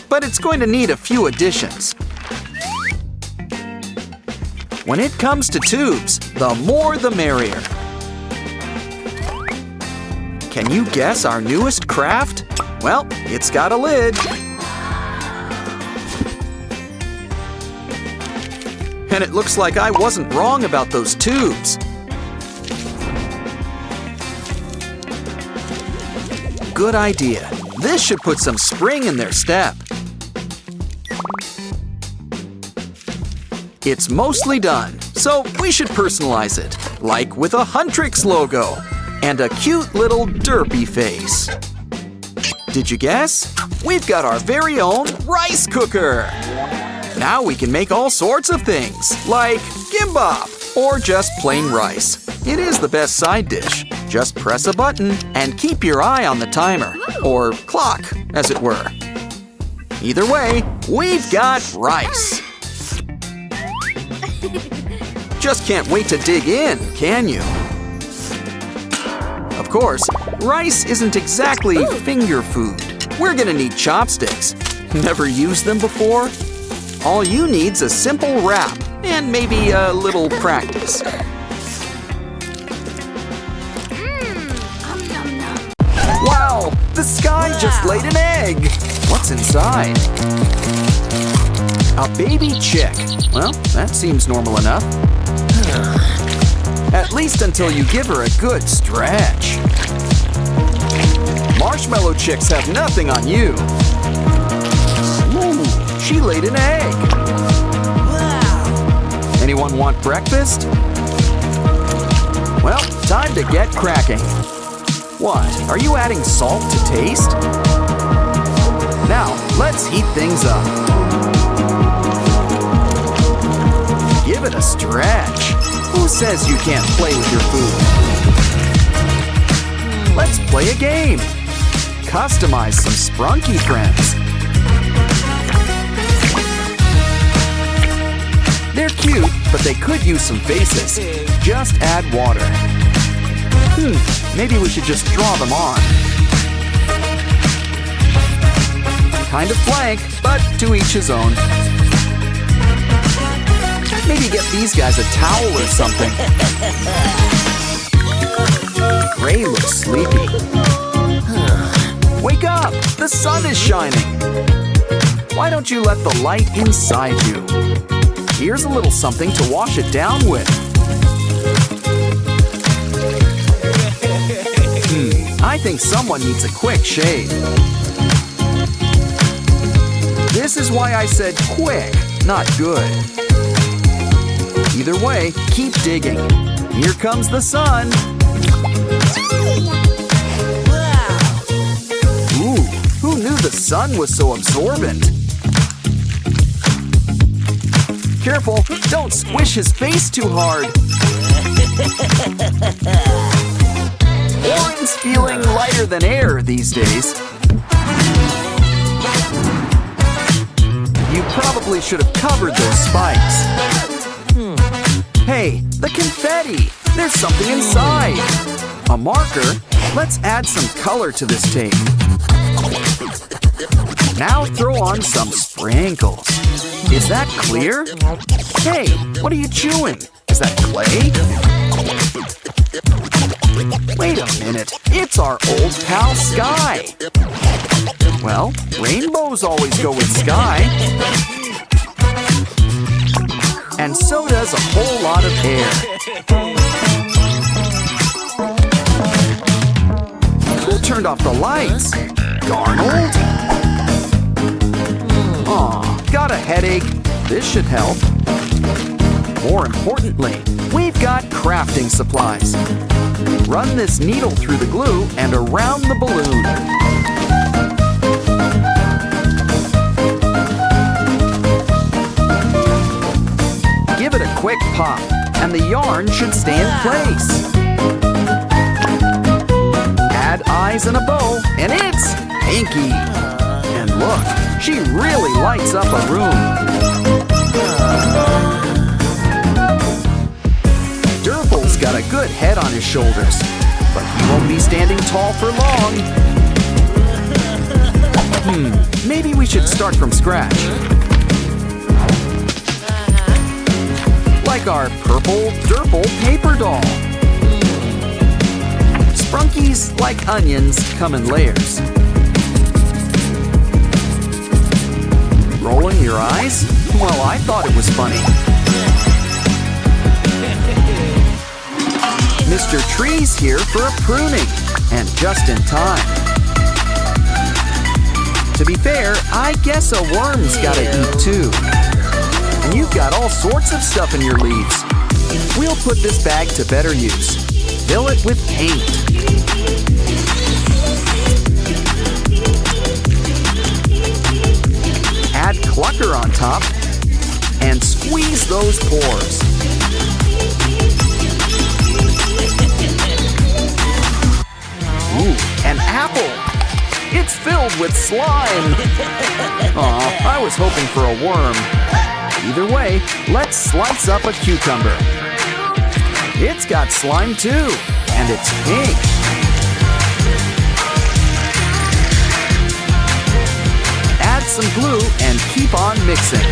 but it's going to need a few additions. When it comes to tubes, the more the merrier. Can you guess our newest craft? Well, it's got a lid. And it looks like I wasn't wrong about those tubes. Good idea. This should put some spring in their step. It's mostly done, so we should personalize it, like with a Huntrix logo and a cute little derpy face. Did you guess? We've got our very own rice cooker. Now we can make all sorts of things, like gimbap or just plain rice. It is the best side dish. Just press a button and keep your eye on the timer, or clock, as it were. Either way, we've got rice. Just can't wait to dig in, can you? Of course, rice isn't exactly finger food. We're gonna need chopsticks. Never used them before? All you need's a simple wrap and maybe a little practice. Wow! The sky just laid an egg! What's inside? A baby chick. Well, that seems normal enough. At least until you give her a good stretch. Marshmallow chicks have nothing on you. Ooh, she laid an egg. Wow. Anyone want breakfast? Well, time to get cracking. What, are you adding salt to taste? Now, let's heat things up. Give it a stretch. Who says you can't play with your food? Let's play a game. Customize some sprunky friends. They're cute, but they could use some faces. Just add water. Maybe we should just draw them on. Kind of blank, but to each his own. Maybe get these guys a towel or something. Gray looks sleepy. Wake up! The sun is shining! Why don't you let the light inside you? Here's a little something to wash it down with. I think someone needs a quick shave. This is why I said quick, not good. Either way, keep digging. Here comes the sun. Ooh, who knew the sun was so absorbent? Careful, don't squish his face too hard. Oren's feeling lighter than air these days. You probably should have covered those spikes. Hey, the confetti! There's something inside! A marker? Let's add some color to this tape. Now throw on some sprinkles. Is that clear? Hey, what are you chewing? Is that clay? Wait a minute, it's our old pal Sky. Well, rainbows always go with sky. And so does a whole lot of air. Who turned off the lights? Darnold? Aw, got a headache. This should help. More importantly, we've got crafting supplies. Run this needle through the glue and around the balloon. Give it a quick pop, and the yarn should stay in place. Add eyes and a bow, and it's Pinky. And look, she really lights up a room. Durple's got a good head on his shoulders, but he won't be standing tall for long. maybe we should start from scratch. Like our purple Durple paper doll. Sprunkies, like onions, come in layers. Rolling your eyes? Well, I thought it was funny. Mr. Tree's here for a pruning, and just in time. To be fair, I guess a worm's gotta eat too. And you've got all sorts of stuff in your leaves. We'll put this bag to better use. Fill it with paint. Add clucker on top and squeeze those pores. Ooh, an apple! It's filled with slime! Aw, I was hoping for a worm. Either way, let's slice up a cucumber. It's got slime too, and it's pink. Add some glue and keep on mixing.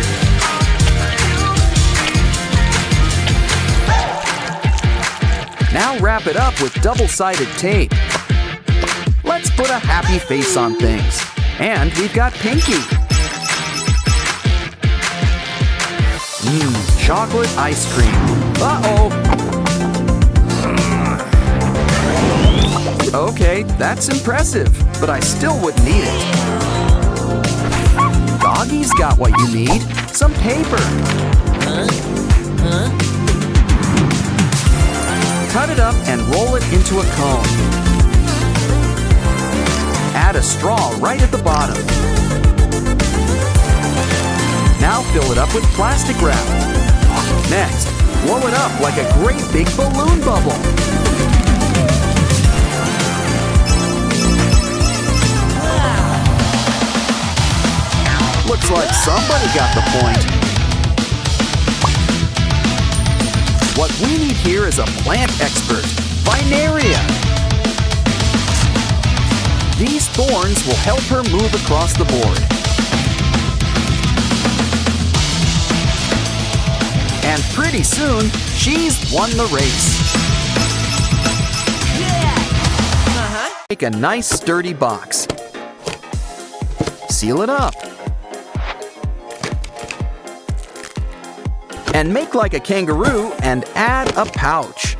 Now wrap it up with double-sided tape. Let's put a happy face on things. And we've got Pinky. Chocolate ice cream. Uh-oh. Okay, that's impressive, but I still wouldn't eat it. Doggy's got what you need. Some paper. Cut it up and roll it into a cone. Add a straw right at the bottom. Now fill it up with plastic wrap. Next, blow it up like a great big balloon bubble. Looks like somebody got the point. What we need here is a plant expert, Vineria. These thorns will help her move across the board. And pretty soon, she's won the race. Make a nice sturdy box. Seal it up. And make like a kangaroo and add a pouch.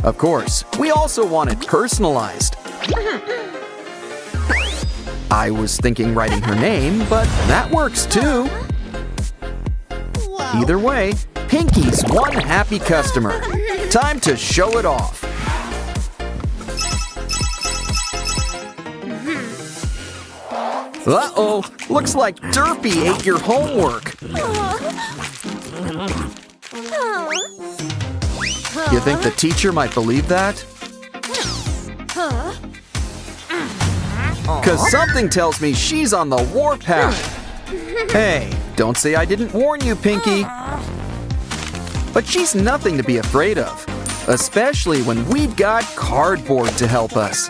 Of course, we also want it personalized. I was thinking writing her name, but that works too. Either way, Pinky's one happy customer. Time to show it off. Uh-oh, looks like Derpy ate your homework. You think the teacher might believe that? 'Cause something tells me she's on the warpath. Hey, don't say I didn't warn you, Pinky. But she's nothing to be afraid of, especially when we've got cardboard to help us.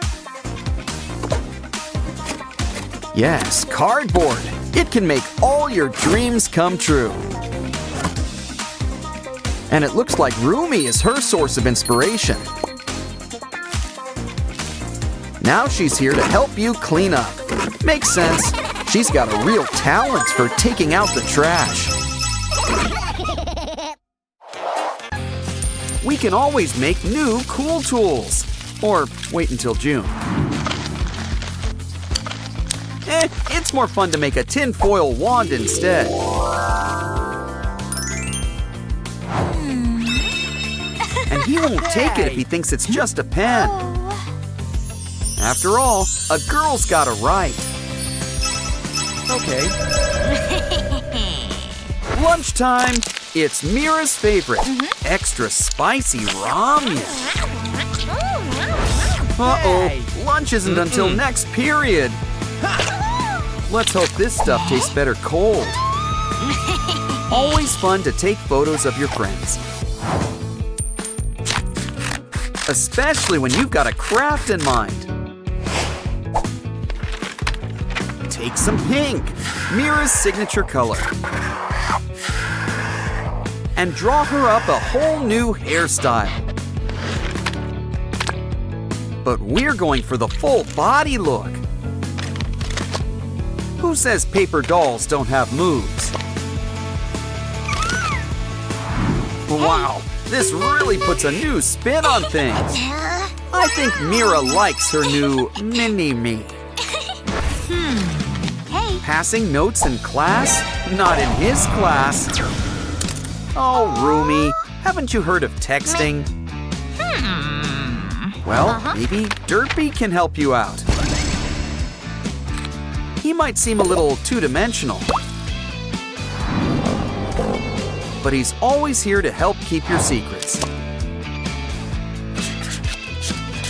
Yes, cardboard. It can make all your dreams come true. And it looks like Rumi is her source of inspiration. Now she's here to help you clean up. Makes sense. She's got a real talent for taking out the trash. We can always make new cool tools. Or wait until June. It's more fun to make a tinfoil wand instead. And he won't take it if he thinks it's just a pen. After all, a girl's got a right. Okay. Lunchtime. It's Mira's favorite. Extra spicy ramen. Uh-oh, lunch isn't until next period. Let's hope this stuff tastes better cold. Always fun to take photos of your friends. Especially when you've got a craft in mind. take some pink, Mira's signature color, and draw her up a whole new hairstyle. But we're going for the full body look. Who says paper dolls don't have moves? Wow, this really puts a new spin on things. I think Mira likes her new mini-me. Hey. Passing notes in class? Not in his class. Oh, Rumi, haven't you heard of texting? Well, maybe Derpy can help you out. He might seem a little two-dimensional, but he's always here to help keep your secrets.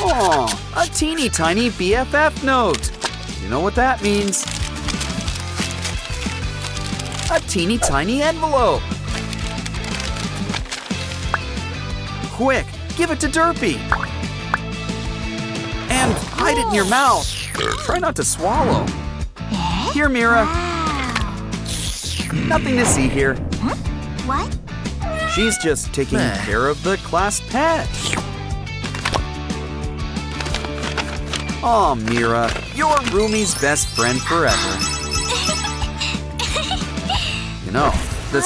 Aw, a teeny tiny BFF note. You know what that means? A teeny tiny envelope. Quick, give it to Derpy. And hide it in your mouth. Try not to swallow. Here, Mira. Nothing to see here. What? She's just taking care of the class pet. Aw, Mira, you're Rumi's best friend forever. You know, the